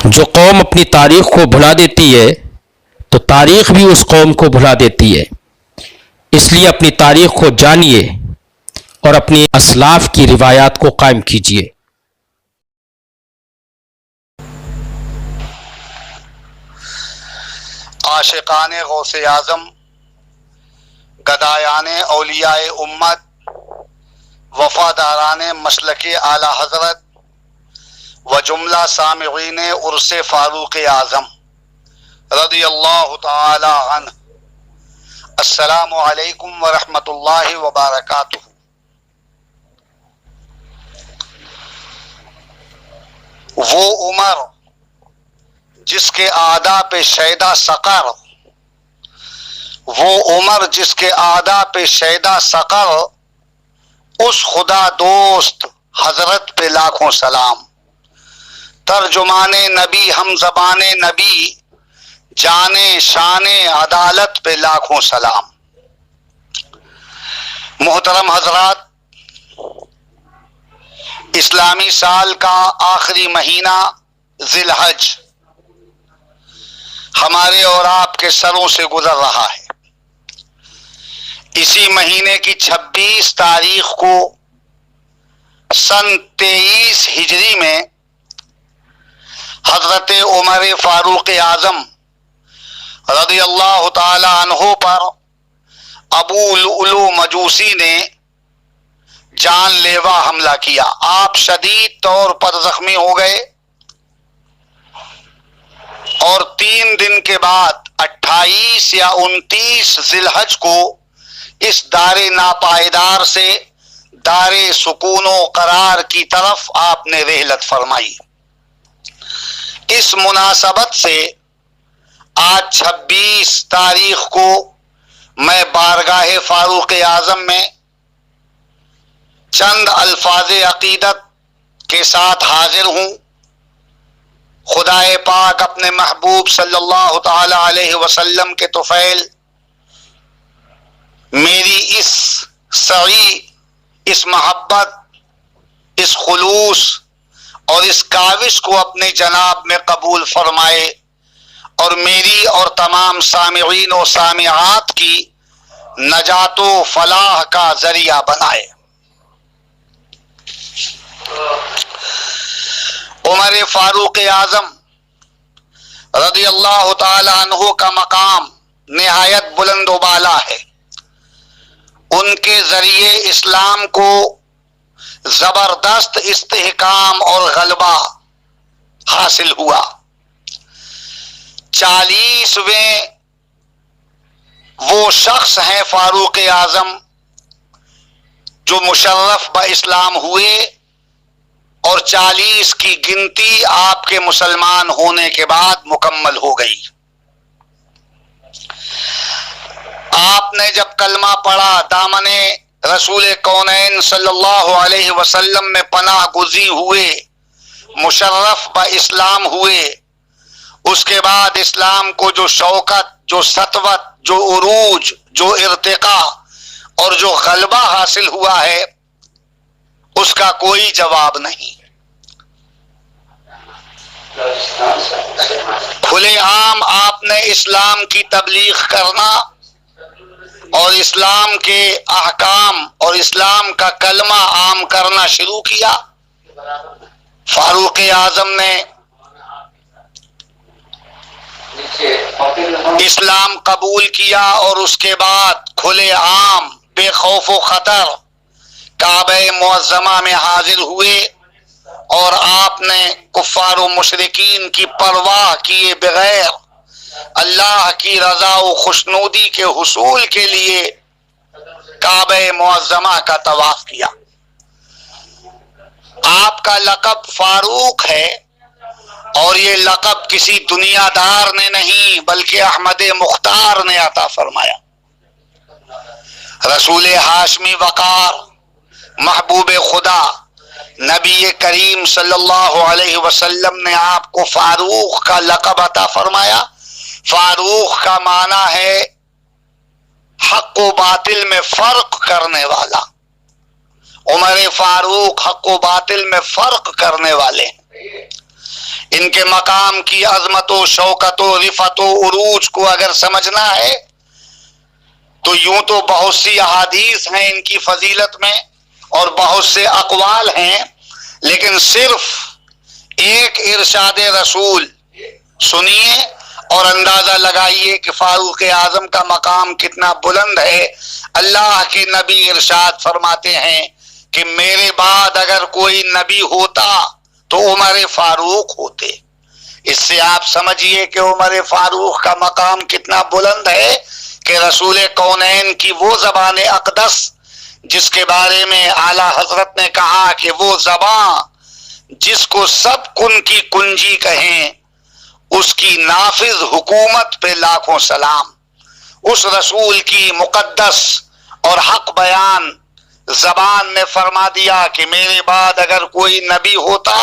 جو قوم اپنی تاریخ کو بھلا دیتی ہے تو تاریخ بھی اس قوم کو بھلا دیتی ہے. اس لیے اپنی تاریخ کو جانیے اور اپنی اسلاف کی روایات کو قائم کیجیے. عاشقان غوث اعظم، گدایان اولیاء امت، وفاداران مسلک اعلی حضرت و جملہ سامعین عرس فاروق اعظم رضی اللہ تعالی عنہ، السلام علیکم ورحمۃ اللہ وبرکاتہ. وہ عمر جس کے اعداء پہ شیدا سقر، وہ عمر جس کے اعداء پہ شیدا سقر، اس خدا دوست حضرت پہ لاکھوں سلام. ترجمان نبی ہم زبان نبی، جانے شان عدالت پہ لاکھوں سلام. محترم حضرات، اسلامی سال کا آخری مہینہ ذی الحج ہمارے اور آپ کے سروں سے گزر رہا ہے. اسی مہینے کی 26 تاریخ کو سن 23 ہجری میں حضرت عمر فاروق اعظم رضی اللہ تعالی عنہ پر ابو لؤلؤ مجوسی نے جان لیوا حملہ کیا. آپ شدید طور پر زخمی ہو گئے اور 3 دن کے بعد 28 یا 29 ذی الحج کو اس دار ناپائیدار سے دار سکون و قرار کی طرف آپ نے رحلت فرمائی. اس مناسبت سے آج 26 تاریخ کو میں بارگاہ فاروق اعظم میں چند الفاظ عقیدت کے ساتھ حاضر ہوں. خدائے پاک اپنے محبوب صلی اللہ تعالی علیہ وسلم کے طفیل میری اس سعی، اس محبت، اس خلوص اور اس کاوش کو اپنے جناب میں قبول فرمائے اور میری اور تمام سامعین و سامعات کی نجات و فلاح کا ذریعہ بنائے. عمر فاروق اعظم رضی اللہ تعالی عنہ کا مقام نہایت بلند و بالا ہے. ان کے ذریعے اسلام کو زبردست استحکام اور غلبہ حاصل ہوا. 40ویں وہ شخص ہیں فاروق اعظم جو مشرف با اسلام ہوئے اور 40 کی گنتی آپ کے مسلمان ہونے کے بعد مکمل ہو گئی. آپ نے جب کلمہ پڑھا، دامن رسول کونین صلی اللہ علیہ وسلم میں پناہ گزین ہوئے، مشرف با اسلام ہوئے، اس کے بعد اسلام کو جو شوکت، جو سطوت، جو عروج، جو ارتقاء اور جو غلبہ حاصل ہوا ہے اس کا کوئی جواب نہیں. کھلے عام آپ نے اسلام کی تبلیغ کرنا اور اسلام کے احکام اور اسلام کا کلمہ عام کرنا شروع کیا. فاروق اعظم نے اسلام قبول کیا اور اس کے بعد کھلے عام بے خوف و خطر کعبہ معظمہ میں حاضر ہوئے اور آپ نے کفار و مشرکین کی پرواہ کیے بغیر اللہ کی رضا و خوشنودی کے حصول کے لیے کعبہ معظمہ کا طواف کیا. آپ کا لقب فاروق ہے اور یہ لقب کسی دنیا دار نے نہیں بلکہ احمد مختار نے عطا فرمایا. رسول ہاشمی وقار، محبوب خدا نبی کریم صلی اللہ علیہ وسلم نے آپ کو فاروق کا لقب عطا فرمایا. فاروق کا معنی ہے حق و باطل میں فرق کرنے والا. عمر فاروق حق و باطل میں فرق کرنے والے ہیں. ان کے مقام کی عظمت و شوکت و رفعت و عروج کو اگر سمجھنا ہے تو یوں تو بہت سی احادیث ہیں ان کی فضیلت میں اور بہت سے اقوال ہیں، لیکن صرف ایک ارشاد رسول سنیے اور اندازہ لگائیے کہ فاروق اعظم کا مقام کتنا بلند ہے۔ اللہ کے نبی ارشاد فرماتے ہیں کہ میرے بعد اگر کوئی نبی ہوتا تو عمر فاروق ہوتے۔ اس سے آپ سمجھیے کہ عمر فاروق کا مقام کتنا بلند ہے کہ رسول کونین کی وہ زبان اقدس جس کے بارے میں اعلیٰ حضرت نے کہا کہ وہ زبان جس کو سب کن کی کنجی کہیں اس کی نافذ حکومت پہ لاکھوں سلام، اس رسول کی مقدس اور حق بیان زبان نے فرما دیا کہ میرے بعد اگر کوئی نبی ہوتا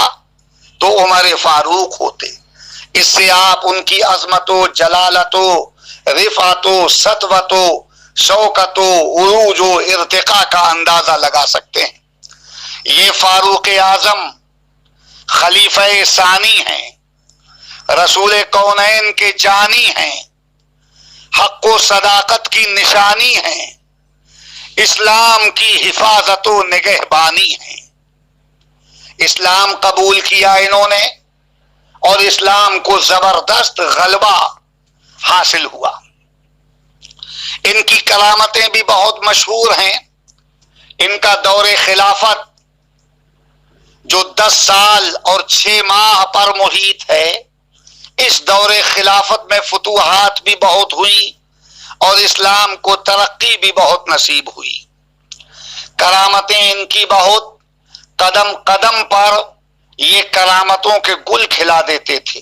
تو عمر فاروق ہوتے۔ اس سے آپ ان کی عظمت و جلالت و رفعت و سطوت و شوکت و عروج و ارتقاء کا اندازہ لگا سکتے ہیں۔ یہ فاروق اعظم خلیفہ ثانی ہیں، رسول کونین کے جانی ہیں، حق و صداقت کی نشانی ہیں، اسلام کی حفاظت و نگہبانی ہیں۔ اسلام قبول کیا انہوں نے اور اسلام کو زبردست غلبہ حاصل ہوا۔ ان کی کرامتیں بھی بہت مشہور ہیں۔ ان کا دور خلافت جو 10 سال اور 6 ماہ پر محیط ہے، اس دور خلافت میں فتوحات بھی بہت ہوئی اور اسلام کو ترقی بھی بہت نصیب ہوئی۔ کرامتیں ان کی بہت، قدم قدم پر یہ کرامتوں کے گل کھلا دیتے تھے،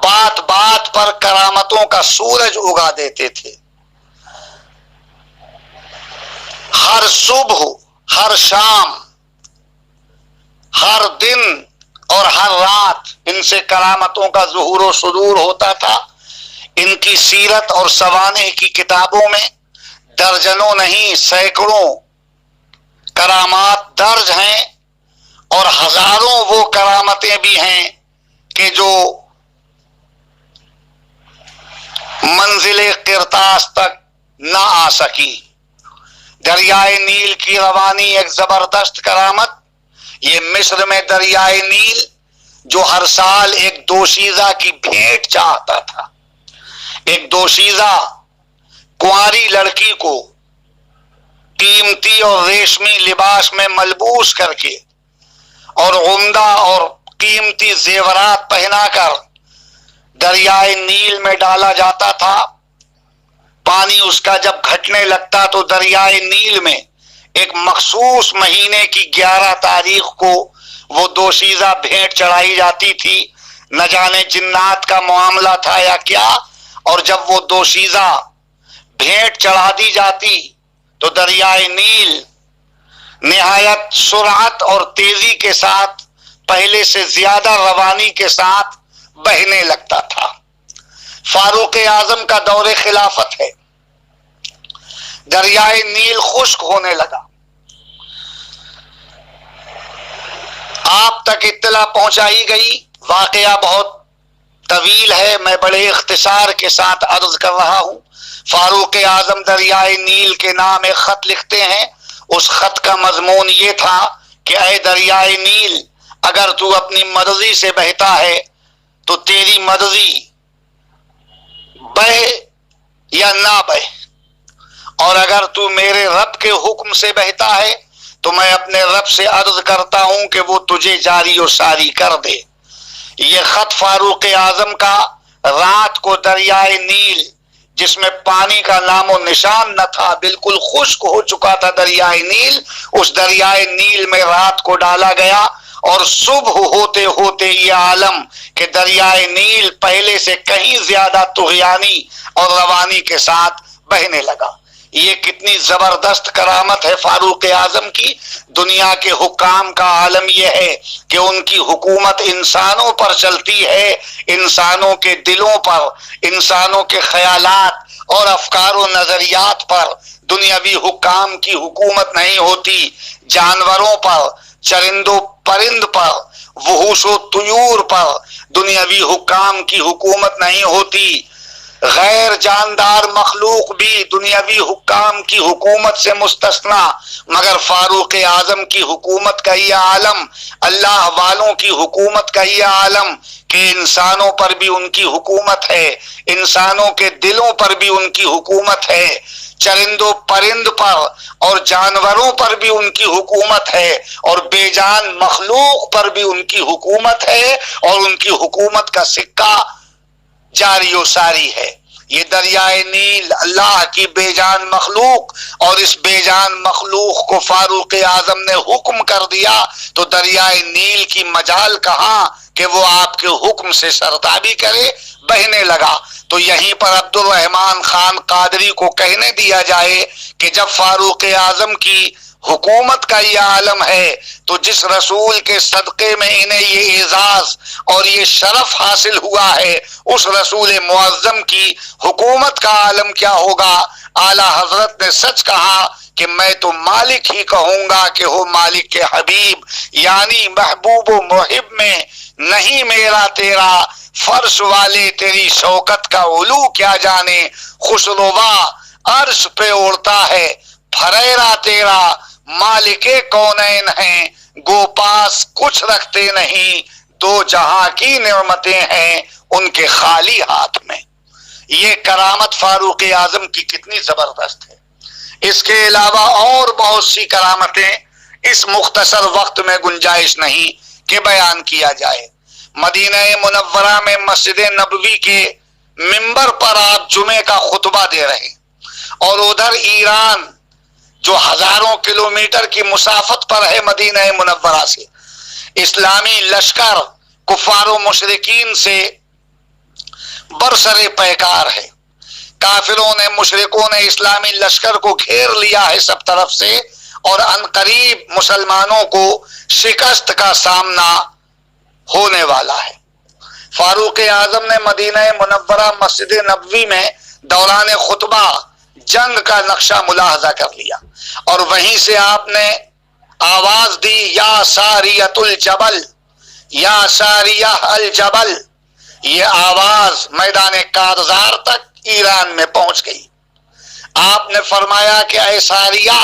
بات بات پر کرامتوں کا سورج اگا دیتے تھے۔ ہر صبح، ہر شام، ہر دن اور ہر رات ان سے کرامتوں کا ظہور و صدور ہوتا تھا۔ ان کی سیرت اور سوانح کی کتابوں میں درجنوں نہیں سینکڑوں کرامات درج ہیں اور ہزاروں وہ کرامتیں بھی ہیں کہ جو منزل قرطاس تک نہ آ سکی۔ دریائے نیل کی روانی ایک زبردست کرامت۔ یہ مصر میں دریائے نیل جو ہر سال ایک دوشیزہ کی بھیٹ چاہتا تھا، ایک دوشیزہ کنواری لڑکی کو قیمتی اور ریشمی لباس میں ملبوس کر کے اور عمدہ اور قیمتی زیورات پہنا کر دریائے نیل میں ڈالا جاتا تھا۔ پانی اس کا جب گھٹنے لگتا تو دریائے نیل میں ایک مخصوص مہینے کی 11 تاریخ کو وہ دوشیزہ بھیٹ چڑھائی جاتی تھی۔ نہ جانے جنات کا معاملہ تھا یا کیا، اور جب وہ دوشیزہ بھیٹ چڑھا دی جاتی تو دریائے نیل نہایت سرعت اور تیزی کے ساتھ، پہلے سے زیادہ روانی کے ساتھ بہنے لگتا تھا۔ فاروق اعظم کا دور خلافت ہے۔ دریائے نیل خشک ہونے لگا۔ آپ تک اطلاع پہنچائی گئی، واقعہ بہت طویل ہے، میں بڑے اختصار کے ساتھ عرض کر رہا ہوں۔ فاروق اعظم دریائے نیل کے نام ایک خط لکھتے ہیں۔ اس خط کا مضمون یہ تھا کہ اے دریائے نیل، اگر تو اپنی مرضی سے بہتا ہے تو تیری مرضی بہے یا نہ بہے، اور اگر تو میرے رب کے حکم سے بہتا ہے تو میں اپنے رب سے عرض کرتا ہوں کہ وہ تجھے جاری و ساری کر دے۔ یہ خط فاروق اعظم کا رات کو دریائے نیل جس میں پانی کا نام و نشان نہ تھا، بالکل خشک ہو چکا تھا دریائے نیل، اس دریائے نیل میں رات کو ڈالا گیا، اور صبح ہوتے ہوتے یہ عالم کہ دریائے نیل پہلے سے کہیں زیادہ طغیانی اور روانی کے ساتھ بہنے لگا۔ یہ کتنی زبردست کرامت ہے فاروق اعظم کی۔ دنیا کے حکام کا عالم یہ ہے کہ ان کی حکومت انسانوں پر چلتی ہے، انسانوں کے دلوں پر، انسانوں کے خیالات اور افکار و نظریات پر۔ دنیاوی حکام کی حکومت نہیں ہوتی، جانوروں پر، چرند و پرند پر وحوش و طیور پر دنیاوی حکام کی حکومت نہیں ہوتی، غیر جاندار مخلوق بھی دنیاوی حکام کی حکومت سے مستثنا، مگر فاروق اعظم کی حکومت کا یہ عالم، اللہ والوں کی حکومت کا یہ عالم کہ انسانوں پر بھی ان کی حکومت ہے، انسانوں کے دلوں پر بھی ان کی حکومت ہے، چرند و پرند پر اور جانوروں پر بھی ان کی حکومت ہے، اور بے جان مخلوق پر بھی ان کی حکومت ہے، اور ان کی حکومت کا سکہ جاری و ساری ہے۔ یہ دریائے نیل اللہ کی بے جان مخلوق، اور اس بے جان مخلوق کو فاروق اعظم نے حکم کر دیا تو دریائے نیل کی مجال کہاں کہ وہ آپ کے حکم سے سرتابی کرے، بہنے لگا۔ تو یہیں پر عبد الرحمن خان قادری کو کہنے دیا جائے کہ جب فاروق اعظم کی حکومت کا یہ عالم ہے تو جس رسول کے صدقے میں انہیں یہ اعزاز اور یہ شرف حاصل ہوا ہے، اس رسول معظم کی حکومت کا عالم کیا ہوگا؟ اعلیٰ حضرت نے سچ کہا کہ میں تو مالک ہی کہوں گا کہ ہو مالک کے حبیب، یعنی محبوب و محب میں نہیں میرا تیرا، فرش والے تیری شوکت کا علو کیا جانے، خوشروا عرش پہ اڑتا ہے پھریرا تیرا، مالک کونین ہیں گو پاس کچھ رکھتے نہیں، دو جہاں کی نعمتیں ہیں ان کے خالی ہاتھ میں۔ یہ کرامت فاروق اعظم کی کتنی زبردست ہے۔ اس کے علاوہ اور بہت سی کرامتیں اس مختصر وقت میں گنجائش نہیں کہ بیان کیا جائے۔ مدینہ منورہ میں مسجد نبوی کے منبر پر آپ جمعے کا خطبہ دے رہے، اور ادھر ایران جو ہزاروں کلومیٹر کی مسافت پر ہے مدینہ منورہ سے، اسلامی لشکر کفار و مشرکین سے برسر پیکار ہے۔ کافروں نے، مشرکوں نے اسلامی لشکر کو گھیر لیا ہے سب طرف سے، اور عنقریب مسلمانوں کو شکست کا سامنا ہونے والا ہے۔ فاروق اعظم نے مدینہ منورہ مسجد نبوی میں دوران خطبہ جنگ کا نقشہ ملاحظہ کر لیا، اور وہیں سے آپ نے آواز دی، یا ساریۃ الجبل، یا ساریہ الجبل۔ یہ آواز میدان کارزار تک ایران میں پہنچ گئی۔ آپ نے فرمایا کہ اے ساریہ،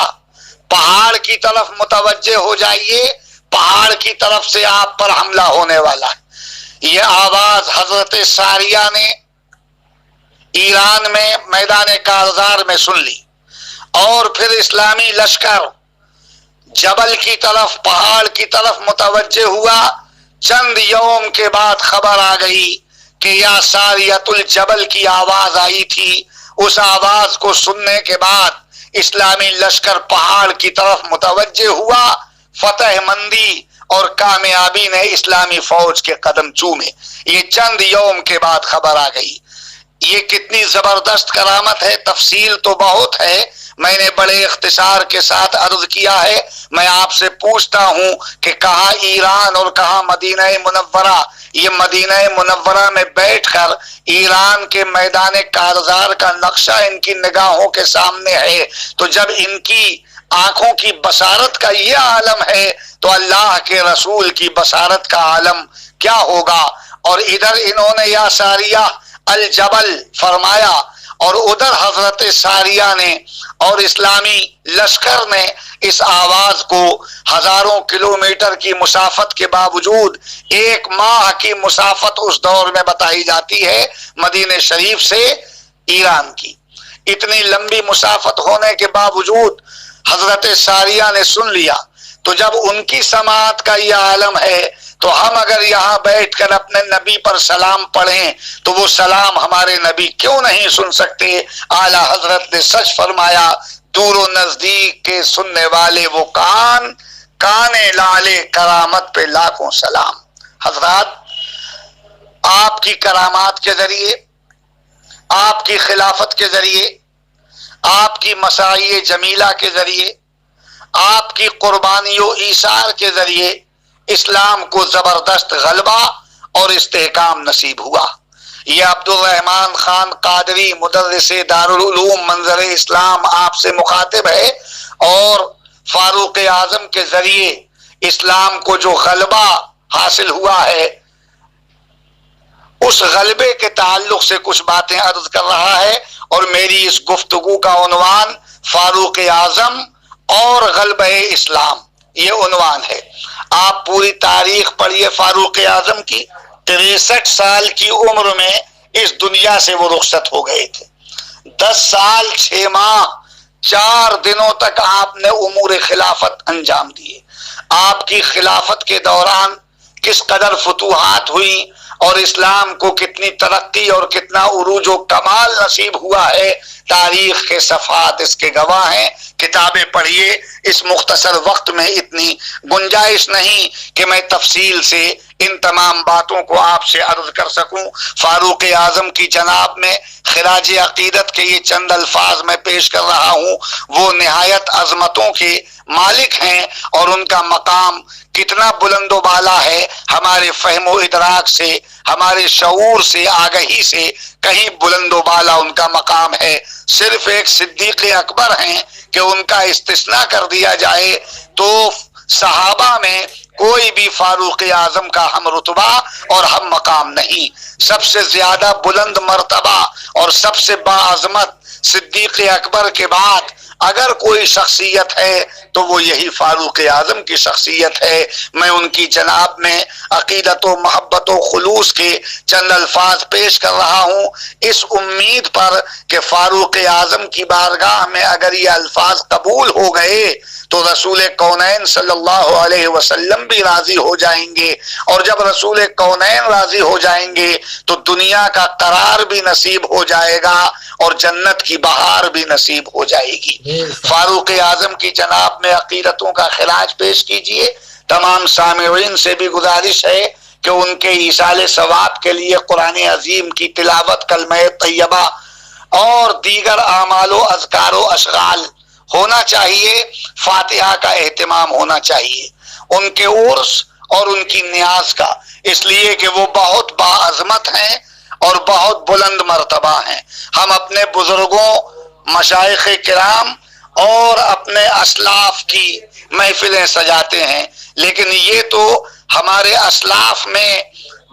پہاڑ کی طرف متوجہ ہو جائیے، پہاڑ کی طرف سے آپ پر حملہ ہونے والا ہے۔ یہ آواز حضرت ساریہ نے ایران میں میدان کارزار میں سن لی، اور پھر اسلامی لشکر جبل کی طرف، پہاڑ کی طرف متوجہ ہوا۔ چند یوم کے بعد خبر آ گئی کہ یا ساریۃ الجبل کی آواز آئی تھی۔ اس آواز کو سننے کے بعد اسلامی لشکر پہاڑ کی طرف متوجہ ہوا، فتح مندی اور کامیابی نے اسلامی فوج کے قدم چومے۔ یہ چند یوم کے بعد خبر آ گئی۔ یہ کتنی زبردست کرامت ہے، تفصیل تو بہت ہے، میں نے بڑے اختصار کے ساتھ عرض کیا ہے۔ میں آپ سے پوچھتا ہوں کہ کہاں ایران اور کہاں مدینہ منورہ؟ یہ مدینہ منورہ میں بیٹھ کر ایران کے میدان کارزار کا نقشہ ان کی نگاہوں کے سامنے ہے، تو جب ان کی آنکھوں کی بصارت کا یہ عالم ہے تو اللہ کے رسول کی بصارت کا عالم کیا ہوگا؟ اور ادھر انہوں نے یا ساریہ الجبل فرمایا، اور ادھر حضرت ساریہ نے اور اسلامی لشکر نے اس آواز کو ہزاروں کلومیٹر کی مسافت کے باوجود، ایک ماہ کی مسافت اس دور میں بتائی جاتی ہے مدینہ شریف سے ایران کی، اتنی لمبی مسافت ہونے کے باوجود حضرت ساریہ نے سن لیا۔ تو جب ان کی سماعت کا یہ عالم ہے تو ہم اگر یہاں بیٹھ کر اپنے نبی پر سلام پڑھیں تو وہ سلام ہمارے نبی کیوں نہیں سن سکتے؟ اعلیٰ حضرت نے سچ فرمایا، دور و نزدیک کے سننے والے وہ کان، کان لالے کرامت پہ لاکھوں سلام۔ حضرات، آپ کی کرامات کے ذریعے، آپ کی خلافت کے ذریعے، آپ کی مساعی جمیلہ کے ذریعے، آپ کی قربانی و ایثار کے ذریعے اسلام کو زبردست غلبہ اور استحکام نصیب ہوا۔ یہ عبد الرحمن خان قادری مدرس دارالعلوم منظر اسلام آپ سے مخاطب ہے، اور فاروق اعظم کے ذریعے اسلام کو جو غلبہ حاصل ہوا ہے، اس غلبے کے تعلق سے کچھ باتیں عرض کر رہا ہے، اور میری اس گفتگو کا عنوان فاروق اعظم اور غلبہ اسلام، یہ عنوان ہے۔ آپ پوری تاریخ پڑھیے فاروق اعظم کی، 63 سال کی عمر میں اس دنیا سے وہ رخصت ہو گئے تھے۔ 10 سال 6 ماہ 4 دنوں تک آپ نے امور خلافت انجام دیے۔ آپ کی خلافت کے دوران کس قدر فتوحات ہوئی اور اسلام کو کتنی ترقی اور کتنا عروج و کمال نصیب ہوا ہے، تاریخ کے صفحات اس کے گواہ ہیں۔ کتابیں پڑھیے، اس مختصر وقت میں اتنی گنجائش نہیں کہ میں تفصیل سے ان تمام باتوں کو آپ سے عرض کر سکوں۔ فاروق اعظم کی جناب میں خراج عقیدت کے یہ چند الفاظ میں پیش کر رہا ہوں۔ وہ نہایت عظمتوں کے مالک ہیں، اور ان کا مقام کتنا بلند و بالا ہے، ہمارے فہم و ادراک سے، ہمارے شعور سے، آگہی سے کہیں بلند و بالا ان کا مقام ہے۔ صرف ایک صدیق اکبر ہیں کہ ان کا استثناء کر دیا جائے تو صحابہ میں کوئی بھی فاروق اعظم کا ہم رتبہ اور ہم مقام نہیں۔ سب سے زیادہ بلند مرتبہ اور سب سے باعظمت صدیق اکبر کے بعد اگر کوئی شخصیت ہے تو وہ یہی فاروق اعظم کی شخصیت ہے۔ میں ان کی جناب میں عقیدت و محبت و خلوص کے چند الفاظ پیش کر رہا ہوں، اس امید پر کہ فاروق اعظم کی بارگاہ میں اگر یہ الفاظ قبول ہو گئے تو رسول کونین صلی اللہ علیہ وسلم بھی راضی ہو جائیں گے، اور جب رسول کونین راضی ہو جائیں گے تو دنیا کا قرار بھی نصیب ہو جائے گا اور جنت کی بہار بھی نصیب ہو جائے گی۔ فاروق اعظم کی جناب میں عقیدتوں کا خراج پیش کیجئے۔ تمام سامعین سے بھی گزارش ہے کہ ان کے ایصال ثواب کے لیے قرآن عظیم کی تلاوت، کلمہ طیبہ اور دیگر اعمال و اذکار و اشغال ہونا چاہیے، فاتحہ کا اہتمام ہونا چاہیے، ان کے عرس اور ان کی نیاز کا، اس لیے کہ وہ بہت باعظمت ہیں اور بہت بلند مرتبہ ہیں۔ ہم اپنے بزرگوں، مشائخ کرام اور اپنے اسلاف کی محفلیں سجاتے ہیں، لیکن یہ تو ہمارے اسلاف میں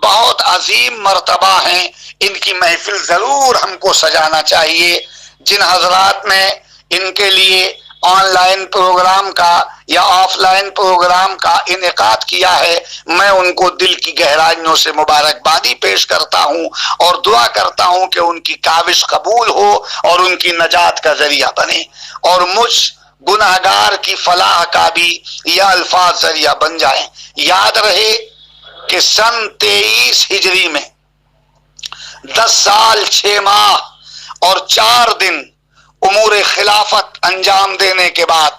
بہت عظیم مرتبہ ہیں، ان کی محفل ضرور ہم کو سجانا چاہیے۔ جن حضرات نے ان کے لیے آن لائن پروگرام کا یا آف لائن پروگرام کا انعقاد کیا ہے، میں ان کو دل کی گہرائیوں سے مبارکبادی پیش کرتا ہوں اور دعا کرتا ہوں کہ ان کی کاوش قبول ہو اور ان کی نجات کا ذریعہ بنے، اور مجھ گناہگار کی فلاح کا بھی یہ الفاظ ذریعہ بن جائیں۔ یاد رہے کہ سن 23 ہجری میں 10 سال 6 ماہ اور 4 دن امور خلافت انجام دینے کے بعد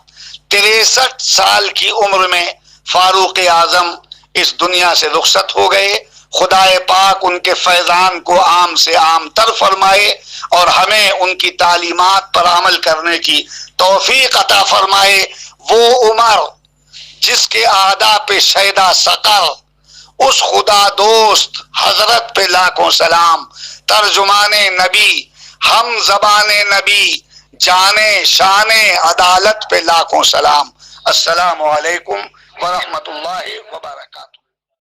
63 سال کی عمر میں فاروق اعظم اس دنیا سے رخصت ہو گئے۔ خدا پاک ان کے فیضان کو عام سے عام تر فرمائے اور ہمیں ان کی تعلیمات پر عمل کرنے کی توفیق عطا فرمائے۔ وہ عمر جس کے اعداء پہ شیدا سقر، اس خدا دوست حضرت پہ لاکھوں سلام، ترجمان نبی، ہم زبان نبی، جانے شان عدالت پہ لاکھوں سلام۔ السلام علیکم ورحمۃ اللہ وبرکاتہ۔